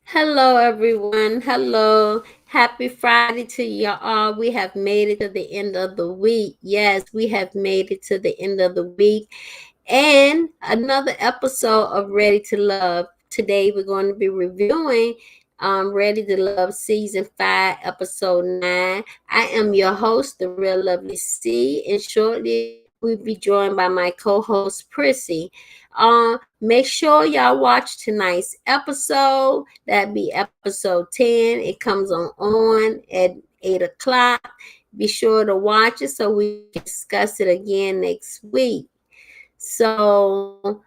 Hello, everyone. Hello. Happy Friday to y'all. We have made it to the end of the week. Yes, we have made it to the end of the week. And another episode of Ready to Love. Today, we're going to be reviewing Ready to Love Season 5, Episode 9. I am your host, the real lovely C, and shortly we'll be joined by my co-host, Prissy. Make sure y'all watch tonight's episode. That'd be episode 10. It comes on at 8 o'clock. Be sure to watch it so we can discuss it again next week. So,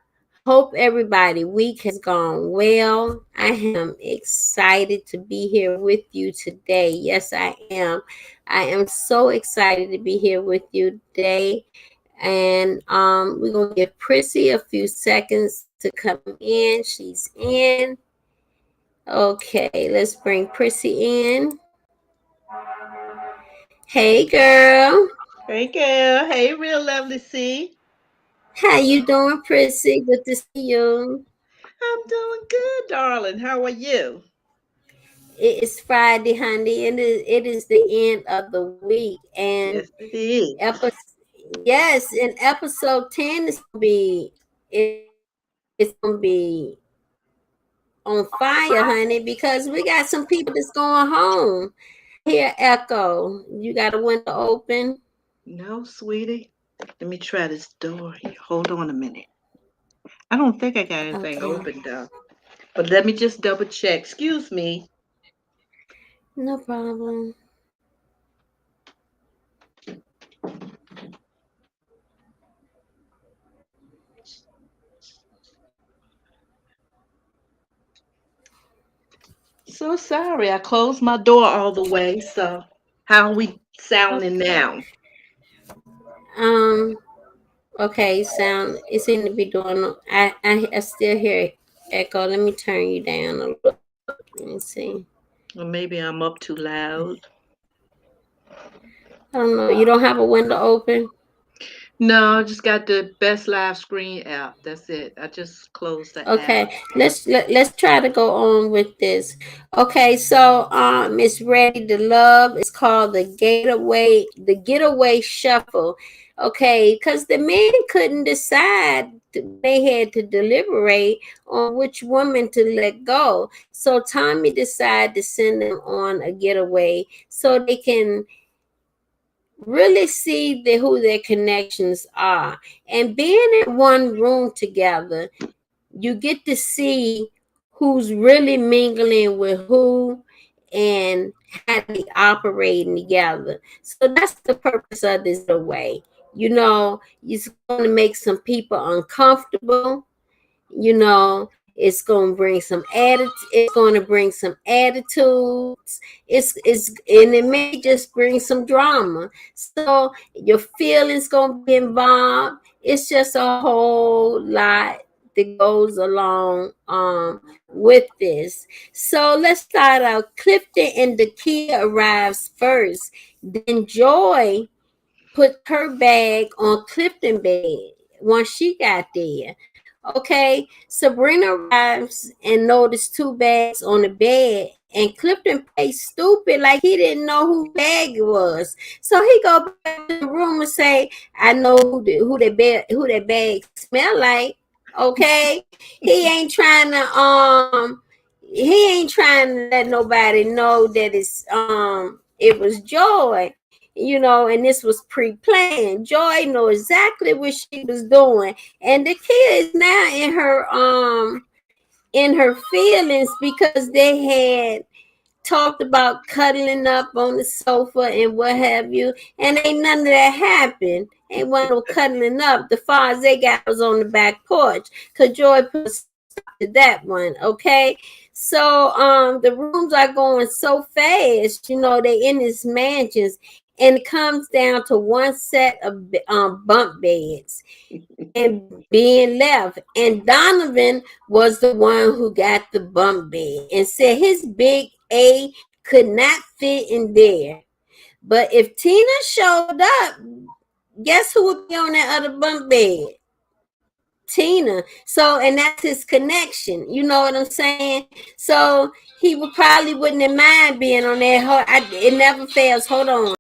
hope everybody week has gone well. I am excited to be here with you today. Yes, I am. I am so excited to be here with you today. And we're gonna give Prissy a few seconds to come in. She's in. Okay, let's bring Prissy in. Hey, girl. Hey girl, hey real lovely C. How you doing, Prissy? Good to see you. I'm doing good, darling. How are you? It is Friday, honey, and it is the end of the week. And Yes, it is. episode, yes, and episode 10 is gonna be it's gonna be on fire, honey, because we got some people that's going home. I hear echo. You got a window open? No, sweetie. Let me try this door here. Hold on a minute. I don't think I got anything Okay, open though. But let me just double check. Excuse me. no problem. So sorry. I closed my door all the way. So how are we sounding Okay. now? Um. Okay. Sound. It seemed to be doing. I still hear echo. Let me turn you down a little. Let me see. Or maybe I'm up too loud. I don't know. You don't have a window open? No, I just got the Best Live Screen app. That's it. I just closed the app. Okay. Let's try to go on with this. Okay, so it's Ready to Love. It's called the Getaway Shuffle. Okay, because the men couldn't decide. They had to deliberate on which woman to let go. So Tommy decided to send them on a getaway so they can really see who their connections are. And being in one room together, you get to see who's really mingling with who and how they operating together. So that's the purpose of this way. It's going to make some people uncomfortable. It's going to bring some it's going to bring some attitudes. It's and it may just bring some drama. So your feelings going to be involved. It's just a whole lot that goes along with this. So let's start out. Clifton and Dakia arrives first. Then Joy put her bag on Clifton bed once she got there. Okay, Sabrina arrives and noticed two bags on the bed And Clifton played stupid like he didn't know who bag it was. So he go back to the room and say, "I know who that bag smell like." Okay, he ain't trying to let nobody know that it was Joy, and this was pre-planned. Joy know exactly what she was doing, and the kid is now in her feelings because they had talked about cuddling up on the sofa and what have you, and ain't none of that happened. Ain't one no cuddling up. The far as they got was on the back porch, cause Joy put a stop to that one. Okay, so the rooms are going so fast. They in these mansions, and it comes down to one set of bunk beds and being left. And Donovan was the one who got the bunk bed and said his big A could not fit in there. But if Tina showed up, guess who would be on that other bunk bed? Tina. So, and that's his connection. You know what I'm saying? So he would probably wouldn't have mind being on that. It never fails. Hold on.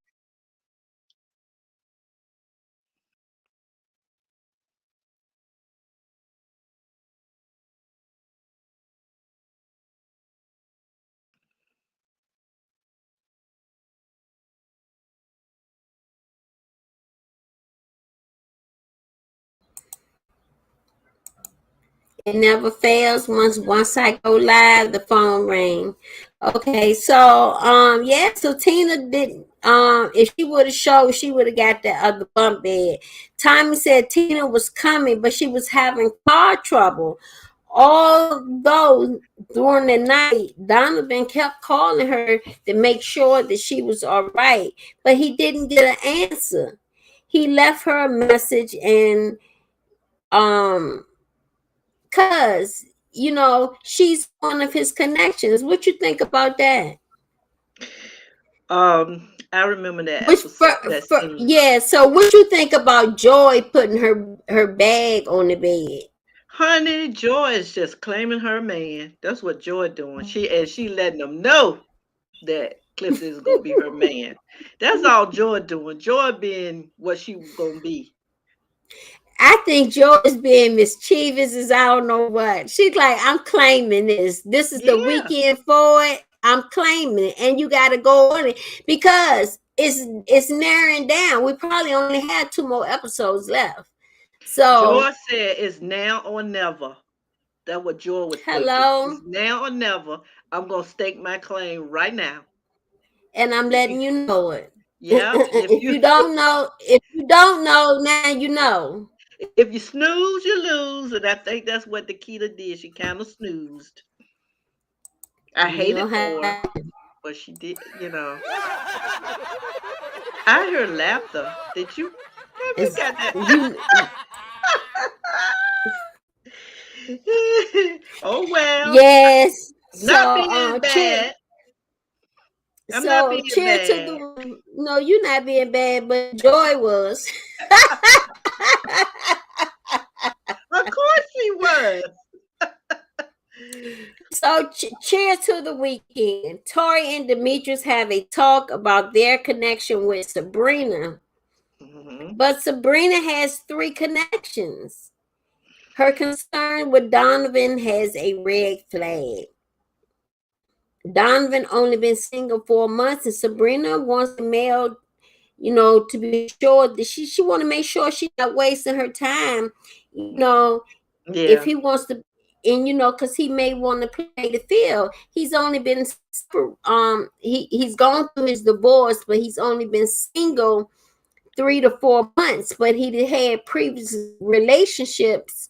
It never fails. Once I go live, the phone ring. Okay, so yeah, so Tina didn't if she would have showed, she would have got that other bunk bed. Tommy said Tina was coming, but she was having car trouble. Although during the night, Donovan kept calling her to make sure that she was all right, but he didn't get an answer. He left her a message and um cause she's one of his connections. What you think about that? I remember that Which episode, that scene. yeah. So what you think about Joy putting her bag on the bed? Honey, Joy is just claiming her man. That's what Joy doing. She letting them know that Clifton is gonna be her man. That's all Joy doing. Joy being what she gonna be. I think Joy is being mischievous as I don't know what. She's like, I'm claiming this. This is the Yeah. weekend for it. I'm claiming it, and you got to go on it because it's narrowing down. We probably only had two more episodes left. So Joy said it's now or never. That's what Joy was thinking. It's hello. now or never. I'm gonna stake my claim right now. And I'm If letting you you know it. yeah, and if if you you don't know, now you know. if you snooze, you lose. And I think that's what Nikita did. She kind of snoozed. I You hate know it how for her, but she did. I heard laughter. Did you? Have you it's got that? you. Oh well, Yes. not So being cheer. bad. I'm not So being cheer to bad. the. No, you're not being bad, but Joy was. Of course she was. So cheer to the weekend. Tori and Demetrius have a talk about their connection with Sabrina, Hmm. but Sabrina has three connections. Her concern with Donovan has a red flag. Donovan only been single 4 months, and Sabrina wants the male, to be sure that she want to make sure she's not wasting her time. You know, if Yeah, he wants to, and because he may want to play the field. He's only been he's gone through his divorce, but he's only been single 3 to 4 months. But he had previous relationships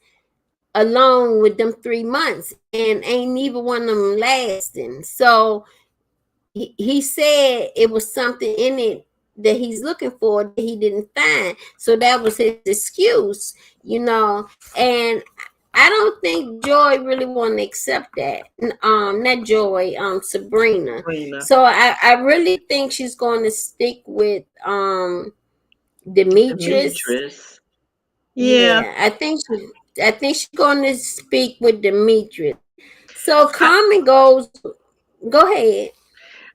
along with them 3 months, and ain't neither one of them lasting. So he said it was something in it that he's looking for that he didn't find. So that was his excuse. And I don't think Joy really want to accept that. Not Joy, Sabrina. Sabrina. So I really think she's going to stick with Demetrius. Demetrius. Yeah. Yeah, I think she's going to speak with Demetrius. So I, Carmen goes. Go ahead.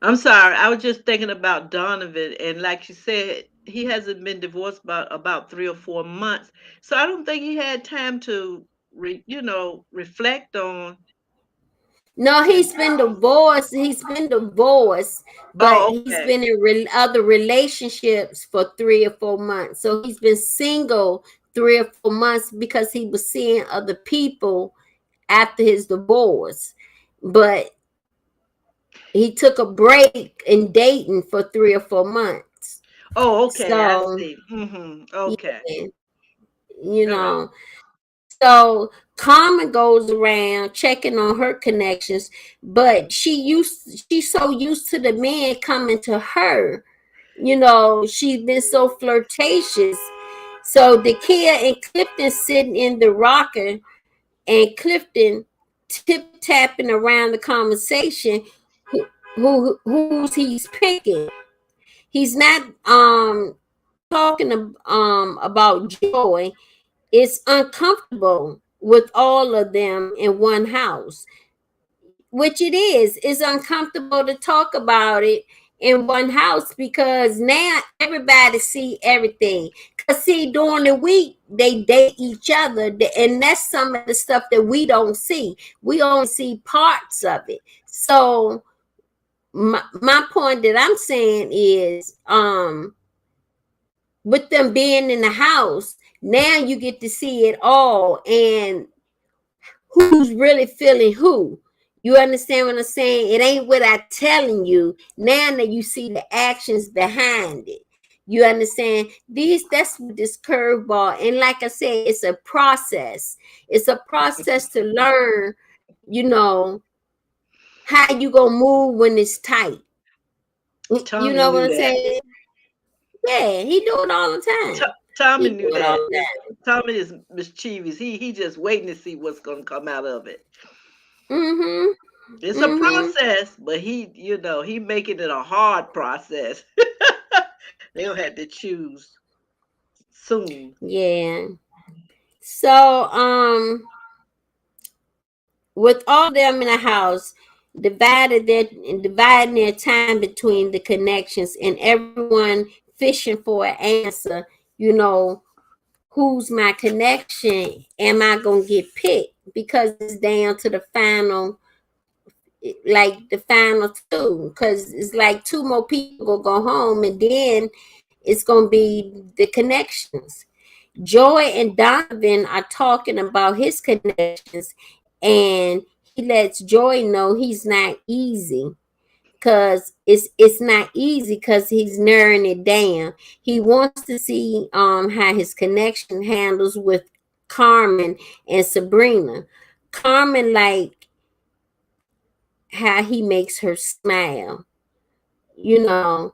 I'm sorry. I was just thinking about Donovan, and like you said, he hasn't been divorced about 3 or 4 months. So I don't think he had time to reflect on No, his. he's been divorced. He's been divorced, but Oh, he's okay. been in other relationships for 3 or 4 months. So he's been single 3 or 4 months because he was seeing other people after his divorce. But he took a break in dating for 3 or 4 months. Oh, okay. I So, see. Okay. yeah, you All right. know. So Carmen goes around checking on her connections, but she's so used to the men coming to her. She's been so flirtatious. So the kid and Clifton sitting in the rocker, and Clifton tip tapping around the conversation. Who's he's picking? He's not talking about Joy. It's uncomfortable with all of them in one house, which it is. It's uncomfortable to talk about it in one house because now everybody see everything. Cause see, during the week they date each other, and that's some of the stuff that we don't see. We only see parts of it. So my point that I'm saying is, with them being in the house, now you get to see it all, and who's really feeling who. You understand what I'm saying? It ain't what I telling you. Now that you see the actions behind it. You understand? That's what this curveball. And like I said, it's a process. It's a process to learn, you know, how you gonna move when it's tight. You Tommy know what knew I'm that. saying? Yeah, he do it all the time. Tommy He do knew it all that. the time. Tommy is mischievous. He just waiting to see what's gonna come out of it. Mm-hmm. It's a Mm-hmm. process, but he making it a hard process. They'll have to choose soon. Yeah. So, with all of them in the house, dividing their time between the connections, and everyone fishing for an answer. You know, who's my connection? Am I gonna get picked? Because it's down to the final, like the final two. Because it's like two more people gonna go home, and then it's gonna be the connections. Joy and Donovan are talking about his connections, and he lets Joy know he's not easy, because it's not easy because he's narrowing it down. He wants to see how his connection handles with Carmen and Sabrina. Carmen like how he makes her smile. You know,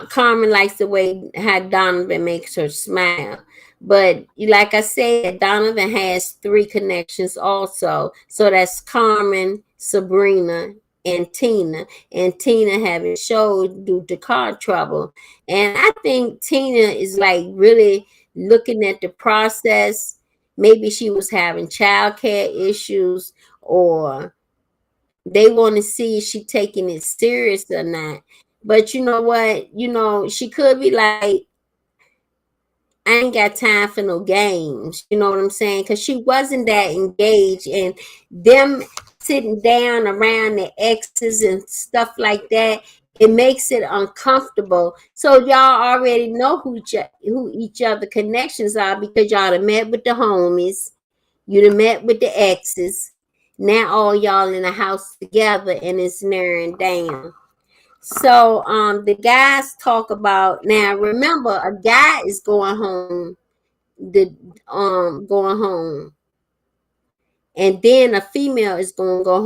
Carmen likes the way how Donovan makes her smile. But like I said, Donovan has three connections also. So that's Carmen, Sabrina, and Tina. And Tina having showed due to car trouble. And I think Tina is like really looking at the process. Maybe she was having child care issues, or they want to see if she taking it serious or not. But you know what? She could be like, I ain't got time for no games. You know what I'm saying? Because she wasn't that engaged, and them sitting down around their exes and stuff like that, it makes it uncomfortable. So y'all already know who each other connections are, because y'all done met with the homies, you done met with the exes. Now all y'all in the house together, and it's narrowing down. So the guys talk about, now remember, a guy is the going home, and then a female is going to go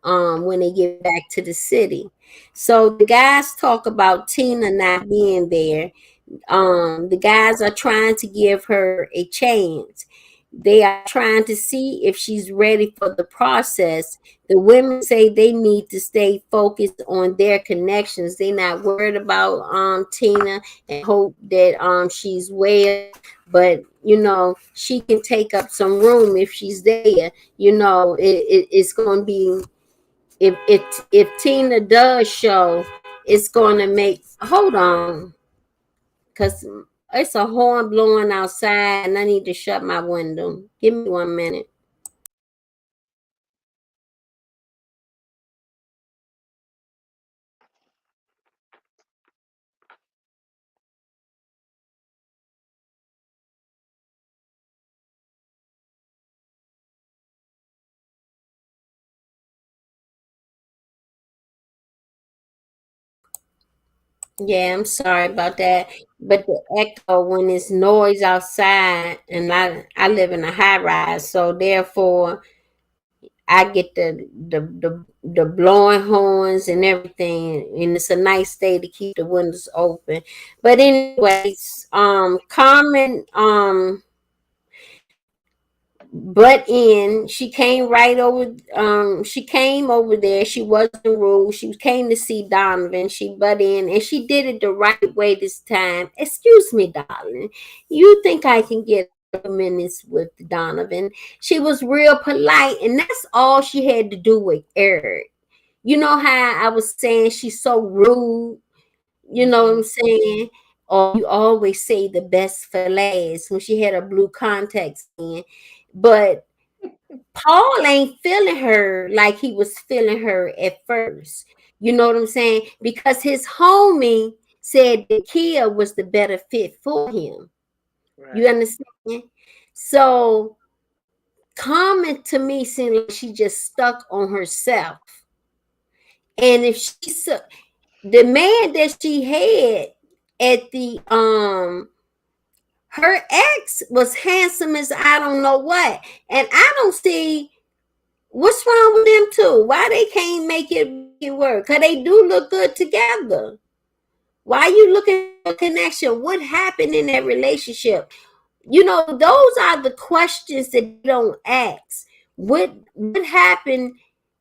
home when they get back to the city. So the guys talk about Tina not being there. The guys are trying to give her a chance. They are trying to see if she's ready for the process. The women say they need to stay focused on their connections. They're not worried about Tina and hope that she's well. But she can take up some room if she's there. It's going to be, if Tina does show, it's going to make, hold on, because it's a horn blowing outside and I need to shut my window. Give me 1 minute. Yeah, I'm sorry about that. But the echo, when it's noise outside, and I live in a high rise, so therefore I get the blowing horns and everything, and it's a nice day to keep the windows open. But anyways, Carmen, butt in. She came right over. She came over there. She wasn't rude. She came to see Donovan. She butt in, and she did it the right way this time. Excuse me, darling. You think I can get a couple minutes with Donovan? She was real polite, and that's all she had to do with Eric. You know how I was saying she's so rude. You know what I'm Hmm. saying? Or you always say the best for last when she had her blue contacts in. But Paul ain't feeling her like he was feeling her at first. You know what I'm saying? Because his homie said that Kia was the better fit for him. You Right. understand? So Carmen to me seemed like she just stuck on herself. And if the man that she had at the her ex was handsome as I don't know what. And I don't see what's wrong with them two? Why they can't make it work? Cause they do look good together. Why are you looking for a connection? What happened in that relationship? Those are the questions that they don't ask. What happened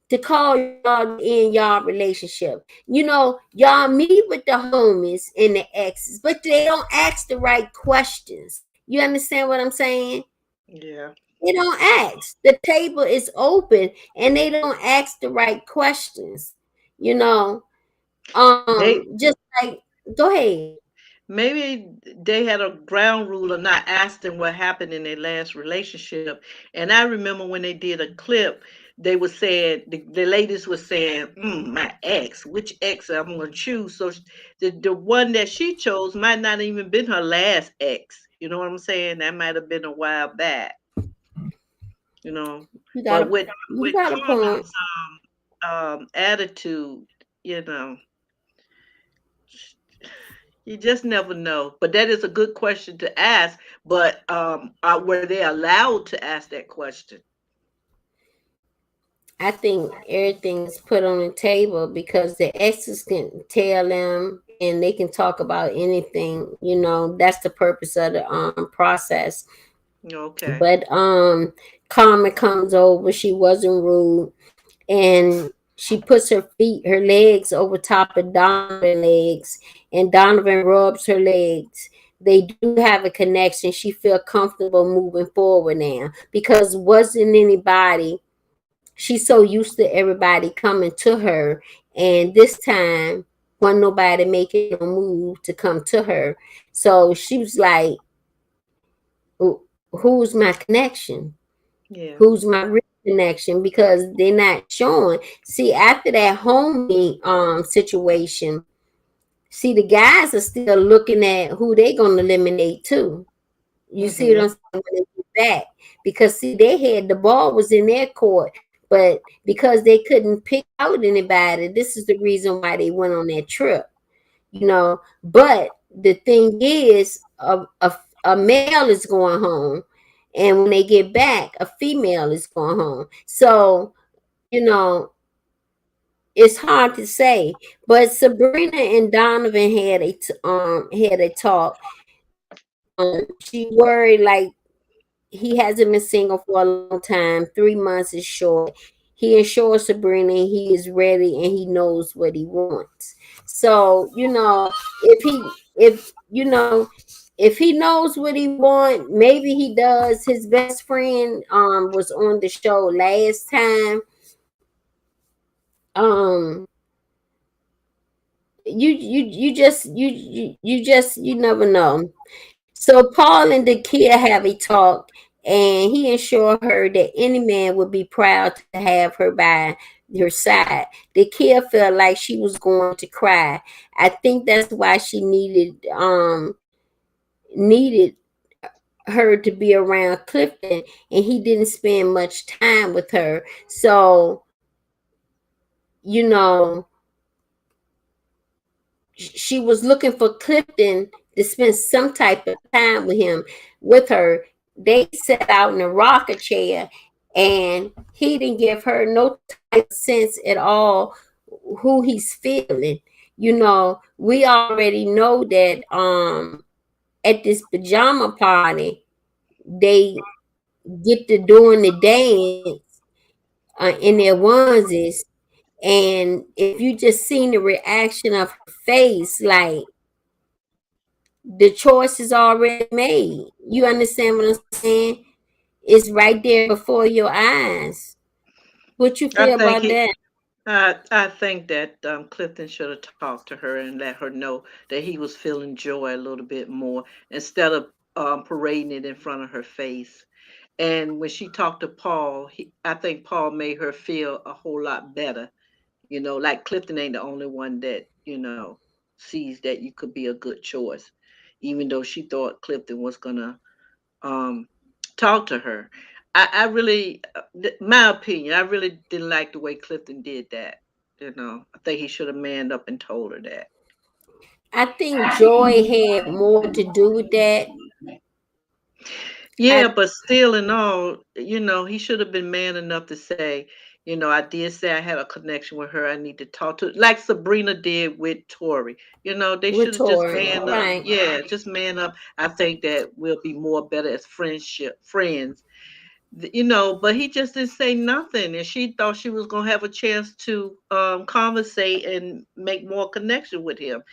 to call y'all in y'all relationship? Y'all meet with the homies and the exes, but they don't ask the right questions. You understand what I'm saying? Yeah. They don't ask. The table is open and they don't ask the right questions. You know, They just like, go ahead. maybe they had a ground rule of not asking what happened in their last relationship. And I remember when they did a clip, they were saying the ladies were saying, "My ex, which ex I'm going to choose?" So the one that she chose might not even been her last ex. You know what I'm saying? That might have been a while back. You know, You got but a you with got a point. Carmen's attitude, you know, you just never know. But that is a good question to ask. But were they allowed to ask that question? I think everything is put on the table because the exes can tell them and they can talk about anything. That's the purpose of the process. Okay. But Carmen comes over. She wasn't rude, and she puts her legs over top of Donovan's legs, and Donovan rubs her legs. They do have a connection. She feel comfortable moving forward now because wasn't anybody. She's so used to everybody coming to her, and this time wasn't nobody making no move to come to her. So she was like, "Who's my connection? Yeah. Who's my real connection?" Because they're not showing. See, after that homie situation, see the guys are still looking at who they gonna eliminate too. You see what I'm Mhm. saying? When they get back, because see, they had the ball was in their court, but because they couldn't pick out anybody, this is the reason why they went on that trip. But the thing is, a male is going home, and when they get back, a female is going home. So you know it's hard to say. But Sabrina and Donovan had a talk. She worried like he hasn't been single for a long time. 3 months is short. He assures Sabrina he is ready and he knows what he wants. So, if he knows what he want, maybe he does. His best friend was on the show last time. Um you never know. So Paul and Dakia have a talk, and he assured her that any man would be proud to have her by her side. Dakia felt like she was going to cry. I think that's why she needed her to be around Clifton, and he didn't spend much time with her. So, you know, she was looking for Clifton to spend some type of time with her. They sat out in a rocker chair, and he didn't give her no type of sense at all who he's feeling. We already know that at this pajama party they get to doing the dance in their onesies, and if you just seen the reaction of her face, like the choice is already made. You understand what I'm saying? It's right there before your eyes. What you I feel think about he that? I think that Clifton should have talked to her and let her know that he was feeling joy a little bit more instead of parading it in front of her face. And when she talked to Paul, I think Paul made her feel a whole lot better. Like Clifton ain't the only one that sees that you could be a good choice, even though she thought Clifton was gonna um, talk to her. I really, my opinion, I really didn't like the way Clifton did that. I think he should have manned up and told her that. I think Joy had more to do with that. Yeah, I but still and all, he should have been man enough to say, I did say I had a connection with her. I need to talk to, like Sabrina did with Tori. They with should have just Tori, man up. right? Yeah, just man up. I think that we'll be more better as friends. But he just didn't say nothing, and she thought she was gonna have a chance to conversate and make more connection with him.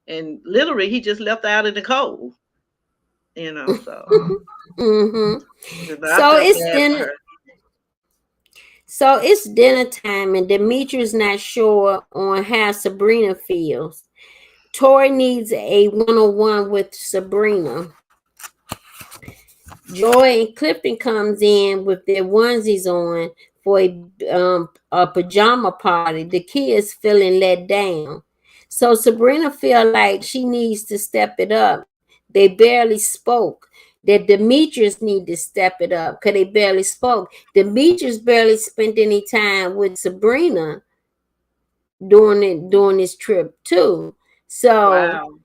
And literally, he just left her out in the cold. So Mm-hmm. I So felt it's bad for dinner. her. So it's dinner time, and Demetrius not sure on how Sabrina feels. Tori needs a one-on-one with Sabrina. Joy and Clifton comes in with their onesies on for a pajama party. The kids feeling let down. So Sabrina feel like she needs to step it up. They barely spoke. That Demetrius need to step it up because they barely spoke. Demetrius barely spent any time with Sabrina during this trip too. So, Wow.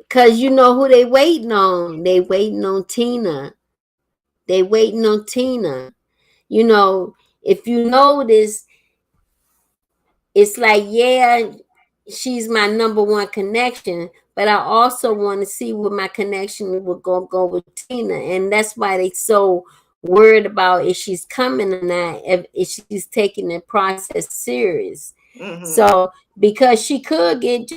cause you know who they waiting on? They waiting on Tina. They waiting on Tina. If you notice, it's like, yeah, she's my number one connection, but I also want to see what my connection will go with Tina. And that's why they so worried about if she's coming or not, if she's taking the process serious. Mhm. So because she could get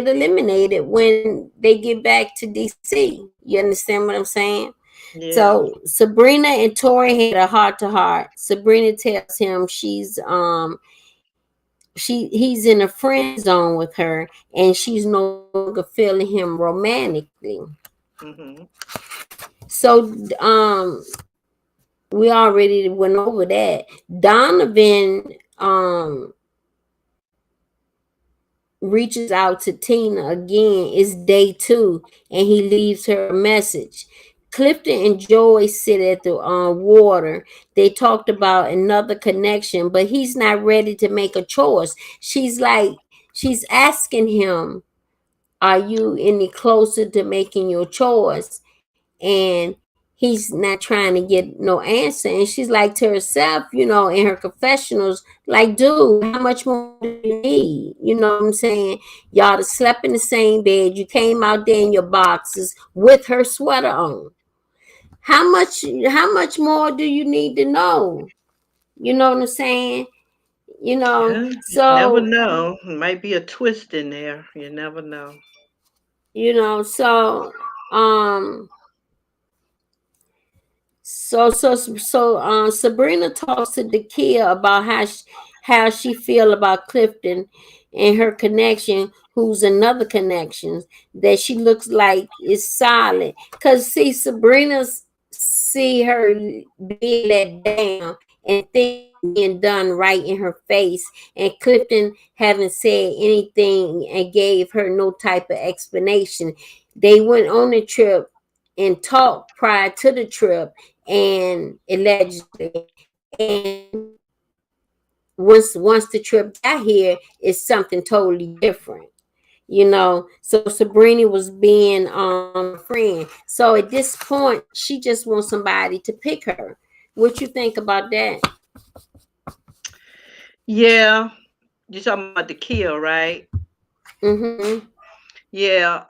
eliminated when they get back to DC. You understand what I'm saying? Yeah. So Sabrina and Tori had a heart to heart. Sabrina tells him he's in a friend zone with her, and she's no longer feeling him romantically. Mhm. So we already went over that. Donovan reaches out to Tina again. It's day two, and he leaves her a message. Clifton and Joy sit at the water. They talked about another connection, but he's not ready to make a choice. She's asking him, "Are you any closer to making your choice?" And he's not trying to get no answer. And she's like to herself, in her confessionals, like, dude, how much more do you need? You know what I'm saying? Y'all slept in the same bed. You came out there in your boxes with her sweater on. how much more do you need to know? You know what I'm saying? You know, Yeah, you never so know. Might be a twist in there. You never know. so Sabrina talks to Dakia about how she feel about Clifton and her connection, who's another connection that she looks like is solid. Cause see, Sabrina's see her being let down and things being done right in her face, and Clifton haven't said anything and gave her no type of explanation. They went on the trip and talked prior to the trip, and allegedly, and once the trip got here, it's something totally different. So Sabrina was being a friend. So at this point, she just wants somebody to pick her. What you think about that? Yeah, you're talking about the kill, right? Mm-hmm. Yeah.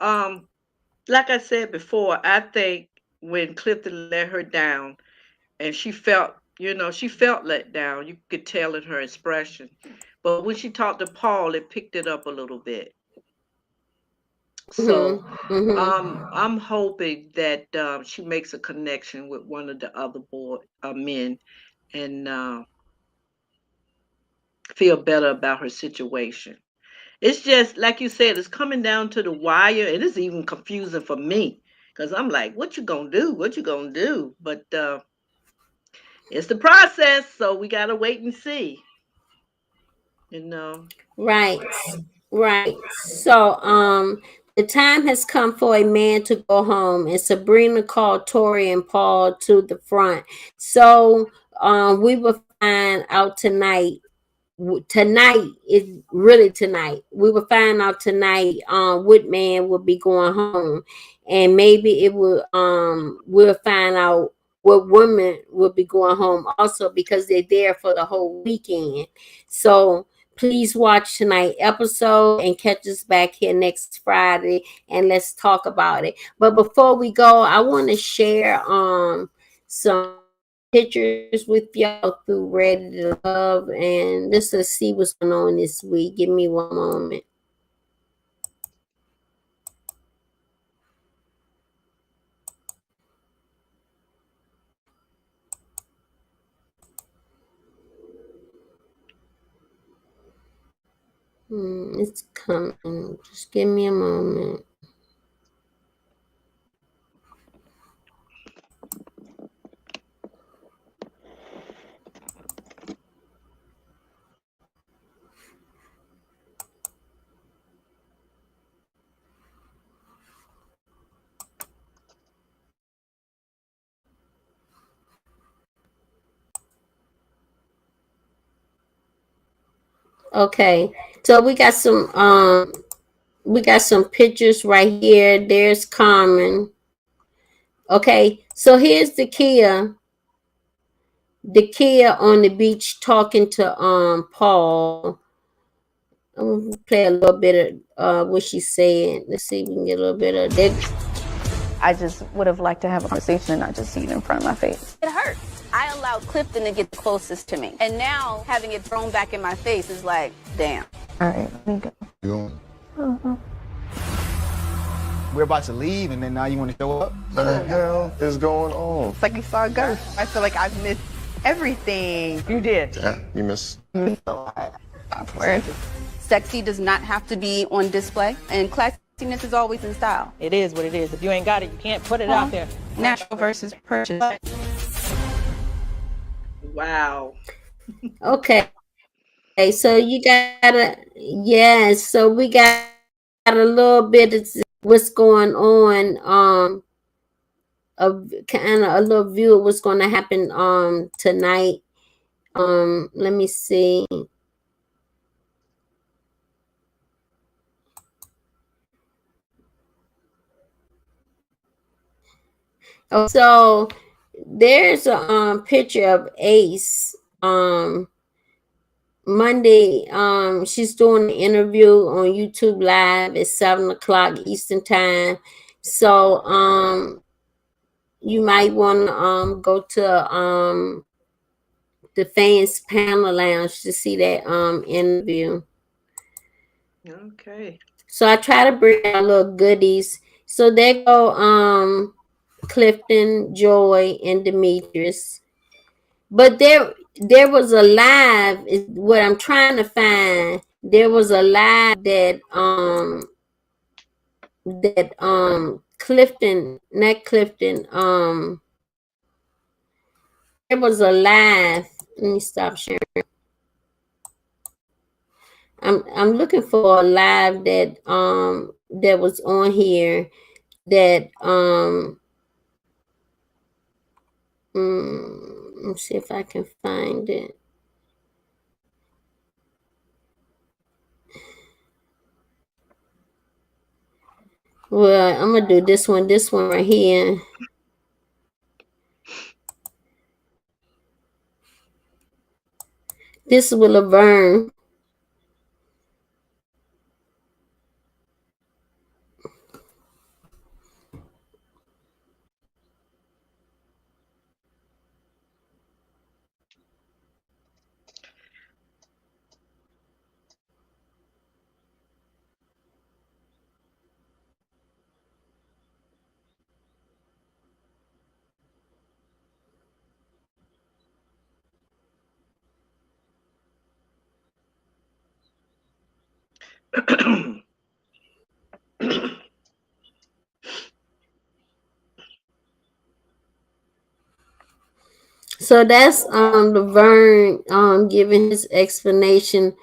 Like I said before, I think when Clifton let her down, and she felt let down. You could tell in her expression. But when she talked to Paul, it picked it up a little bit. So, Mm-hmm. Mm-hmm. I'm hoping that she makes a connection with one of the other men, and feel better about her situation. It's just like you said, it's coming down to the wire, and it's even confusing for me because I'm like, "What you gonna do? What you gonna do?" But it's the process, so we gotta wait and see. You know. Right. Right. So, the time has come for a man to go home, and Sabrina called Tori and Paul to the front. So, we will find out tonight. Tonight is really tonight. We will find out tonight. What man will be going home, and maybe it will. We'll find out what women will be going home also, because they're there for the whole weekend. So please watch tonight episode and catch us back here next Friday, and let's talk about it. But before we go, I want to share some pictures with y'all through Ready to Love, and let's just see what's going on this week. Give me one moment. It's coming. Just give me a moment. Okay, so we got some pictures right here. There's Carmen. Okay, so here's the Kia on the beach talking to Paul. I'm gonna play a little bit of what she's saying. Let's see if we can get a little bit of that. I just would have liked to have a conversation and not just see it in front of my face. It hurt. I allowed Clifton to get the closest to me. And now having it thrown back in my face is like, damn. All right, let me go. You going? We're about to leave, and then now you want to show up? What the hell is going on? It's like you saw a ghost. I feel like I've missed everything. You did. Yeah, you missed. A lot. Awkward. Sexy does not have to be on display, and classiness is always in style. It is what it is. If you ain't got it, you can't put it out there. Natural versus purchase. Wow. Okay, so you gotta, yeah. So we got a little bit of what's going on. A kind of a little view of what's going to happen tonight. Let me see. Oh, so there's a picture of Ace. Monday, she's doing an interview on YouTube Live at 7 o'clock Eastern time. So you might want to go to the fans panel lounge to see that interview. Okay. So I try to bring out little goodies. So there go Clifton, Joy, and Demetrius. But there was a live is what I'm trying to find. There was a live that Clifton, not Clifton, there was a live. Let me stop sharing. I'm looking for a live that was on here that let me see if I can find it. Well, I'm gonna do this one right here. This is with Laverne. So that's Laverne giving his explanation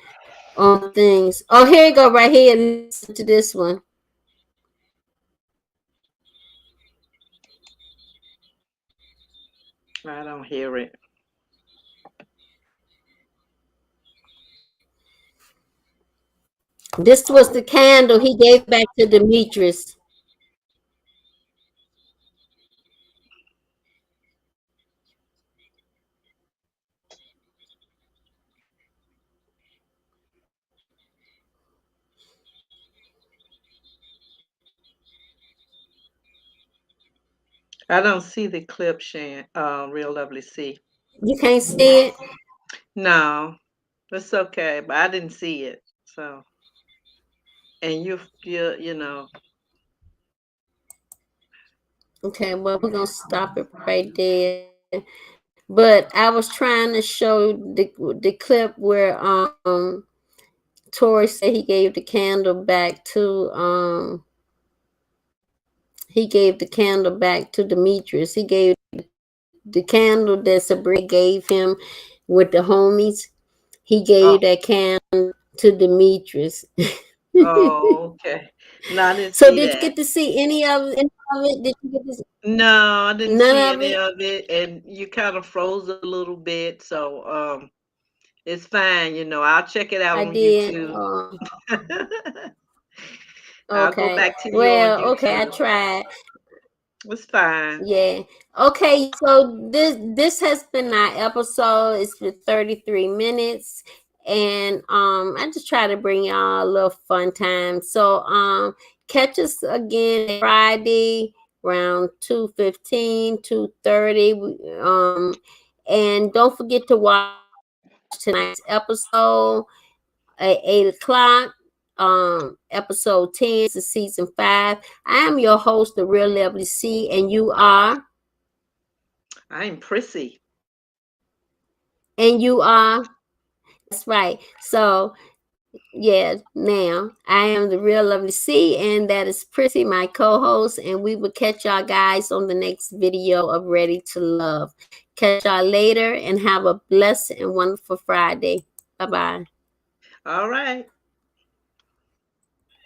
on things. Oh, here you go, right here. Listen to this one. I don't hear it. This was the candle he gave back to Demetrius. I don't see the clip, Shan. Real Lovely C. You can't see it? No, it's okay, but I didn't see it. So, and you know, Okay, well, we're gonna stop it right there. But I was trying to show the clip where Tori said he gave the candle back to Demetrius. He gave the candle that Sabrina gave him with the homies. He oh, gave that candle to Demetrius. oh, okay. No, I didn't So see did you that. get to see any of it? Did you get to see No, I didn't see none of any it? of it, and you kind of froze a little bit, so it's fine. I'll check it out I on did. YouTube. I'll go Okay. back to you on Well, okay, I YouTube. tried. It's fine. Yeah. Okay, so this has been our episode. It's been 33 minutes. And I just try to bring y'all a little fun time. So catch us again Friday around 2:15, 2:30. And don't forget to watch tonight's episode at 8 o'clock. Episode 10 is season 5. I am your host, the Real Lovely C, and you are. I'm prissy. And you are. That's right. So, yeah, now I am the Real Lovely C, and that is Prissy, my co host. And we will catch y'all guys on the next video of Ready to Love. Catch y'all later and have a blessed and wonderful Friday. Bye bye. All right.